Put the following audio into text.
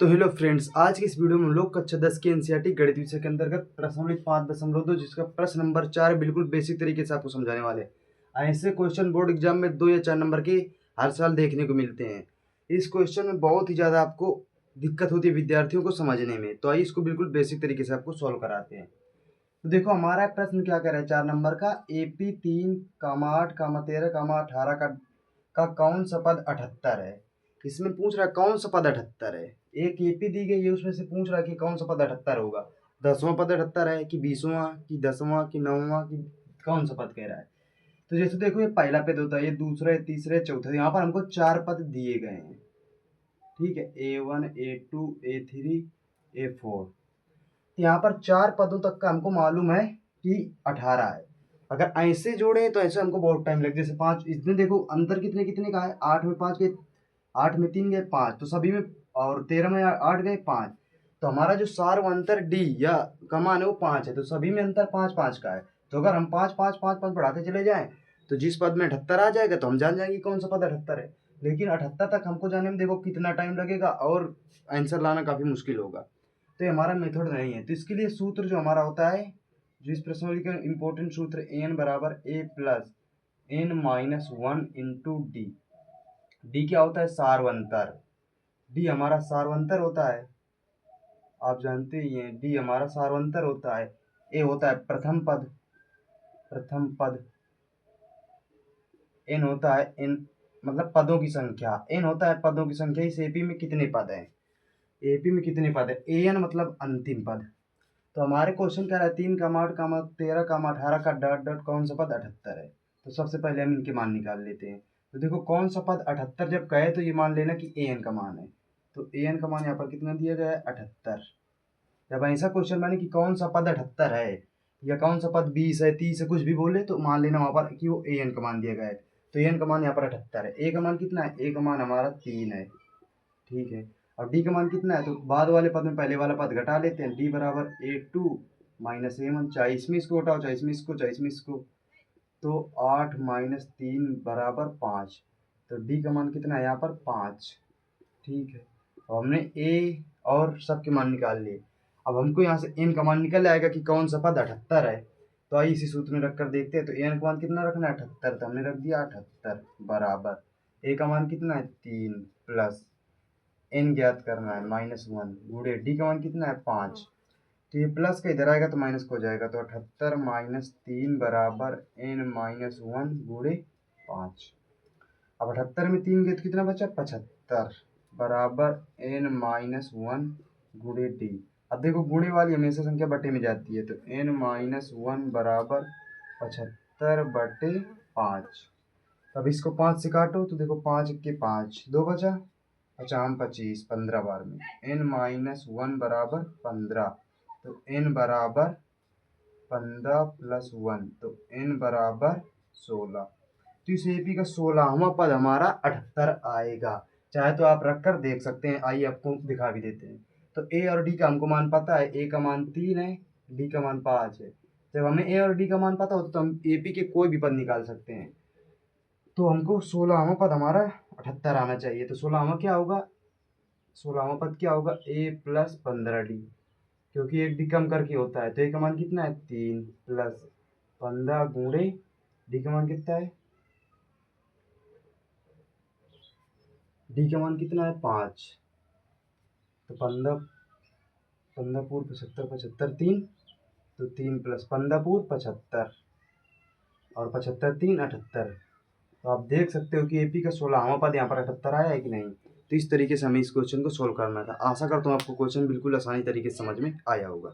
तो hello friends, आज की इस वीडियो में हम लोग कक्षा 10 के एनसीईआरटी गणित विषय के अंतर्गत प्रश्नावली 5.2 जिसका प्रश्न नंबर 4 बिल्कुल बेसिक तरीके से आपको समझाने वाले हैं। ऐसे क्वेश्चन बोर्ड एग्जाम में 2 या 4 नंबर के हर साल देखने को मिलते हैं। इस क्वेश्चन में बहुत ही ज़्यादा आपको दिक्कत होती है विद्यार्थियों को समझने में, तो आइए इसको बिल्कुल बेसिक तरीके से आपको सॉल्व कराते हैं। तो देखो हमारा प्रश्न क्या कह रहा है, 4 नंबर का AP 3, 8, 13, 18 का कौन सा पद 78 है। इसमें पूछ रहा है कौन सा पद 78 है। एक एपी दी गई है, उसमें से पूछ रहा है कि कौन सा पद 78 होगा। 10वां पद 78 है कि 20वां कि 10वां कि 9वां कि कौन सा पद कह रहा है। तो जैसे देखो ये पहला पद होता है, ये दूसरा, तीसरा, चौथा। यहाँ पर हमको 4 पद दिए गए हैं, ठीक है, A1, A2, A3, A4। यहाँ पर 4 पदों तक का हमको मालूम है कि 18 है। अगर ऐसे जोड़े तो ऐसे हमको बहुत टाइम लगे। जैसे 5, इसमें देखो अंतर कितने कितने का है, 8 में 5 गए, 8 में 3 गए 5, तो सभी में, और 13 में 8 गए 5। तो हमारा जो सार्व अंतर डी या का मान है वो 5 है, तो सभी में अंतर 5 5 का है। तो अगर हम 5 5 5 5 बढ़ाते चले जाएं तो जिस पद में 78 आ जाएगा तो हम जान जाएंगे कौन सा पद 78 है। लेकिन 78 तक हमको जाने में देखो कितना टाइम लगेगा और आंसर लाना काफ़ी मुश्किल होगा। तो ये हमारा मेथड नहीं है। तो इसके लिए सूत्र जो हमारा होता है, जो इस प्रश्नावली का इंपॉर्टेंट सूत्र, एन बराबर a plus n minus 1 into d. D क्या होता है, सार्वंतर। डी हमारा सार्वंतर होता है, आप जानते ही हैं डी हमारा सार्वंतर होता है। ए होता है प्रथम पद, प्रथम पद। एन होता है एन मतलब पदों की संख्या, एन होता है पदों की संख्या। इस एपी में कितने पद हैं, एपी में कितने पद है, एन मतलब अंतिम पद। तो हमारे क्वेश्चन क्या है, 3, 8, 13, 18 का डॉट डॉट कौन सा पद 78 है। तो सबसे पहले हम इनके मान निकाल लेते हैं। तो देखो कौन सा पद 78 जब कहे तो ये मान लेना कि एन का मान है। तो एन का मान यहाँ पर कितना दिया गया है, 78। जब ऐसा क्वेश्चन बने कि कौन सा पद 78 है या कौन सा पद 20 है, 30 है, कुछ भी बोले तो मान लेना वहाँ पर कि वो एन का मान दिया गया है। तो एन का मान यहाँ पर 78 है। ए का मान कितना है, ए का मान हमारा 3 है, ठीक है। और डी का मान कितना है, तो बाद वाले पद में पहले वाला पद घटा लेते हैं। डी बराबर A2 माइनस A1। 40 में इसको घटाओ, 40 में इसको, 40 में इसको, तो 8 माइनस 3 बराबर 5। तो डी का मान कितना है यहाँ पर 5, ठीक है। अब हमने ए और सब के मान निकाल लिए। अब हमको यहाँ से एन का मान निकल आएगा कि कौन सा पद 78 है। तो आइए इसी सूत्र में रख कर देखते हैं। तो एन का मान कितना रखना है, 78। तो हमने रख दिया 78 बराबर ए का मान कितना है 3 प्लस एन ज्ञात करना है -1 गुणे डी का मान कितना है 5। तो ये प्लस का इधर आएगा तो माइनस को हो जाएगा। तो 78 माइनस 3 बराबर एन -1 गुणे 5। अब 78 में 3 गए तो कितना बचा, 75 बराबर एन -1 गुणे डी। अब देखो गुणे वाली हमेशा संख्या बटे में जाती है, तो एन -1 बराबर 75 बटे 5। अब इसको 5 से काटो तो देखो 5 के 5, 2 बचा, 5 25, 15 बार में n-1 बराबर 15। तो n बराबर 15 प्लस 1, तो n बराबर 16। तो इस एपी का 16वां पद हमारा 78 आएगा। चाहे तो आप रख कर देख सकते हैं, आइए आपको दिखा भी देते हैं। तो ए और डी का हमको मान पता है, ए का मान 3 है, डी का मान 5 है। जब हमें ए और डी का मान पता हो तो हम एपी के कोई भी पद निकाल सकते हैं। तो हमको 16वां पद हमारा 78 आना चाहिए। तो 16वां क्या होगा, 16वां पद क्या होगा, ए प्लस 15 डी, क्योंकि एक डी कम करके होता है। तो ए का मान कितना है 3 प्लस 15 गुणे डी का मान कितना है, डी का मान कितना है 5। तो 15 15 पूर्व 75, 75 3, तो 3 प्लस 15 पूर्व 75 और 75 3 78। तो आप देख सकते हो कि एपी का 16वां पद यहाँ पर 78 आया है कि नहीं। तो इस तरीके से हमें इस क्वेश्चन को सोल्व करना था। आशा करता हूँ आपको क्वेश्चन बिल्कुल आसानी तरीके से समझ में आया होगा।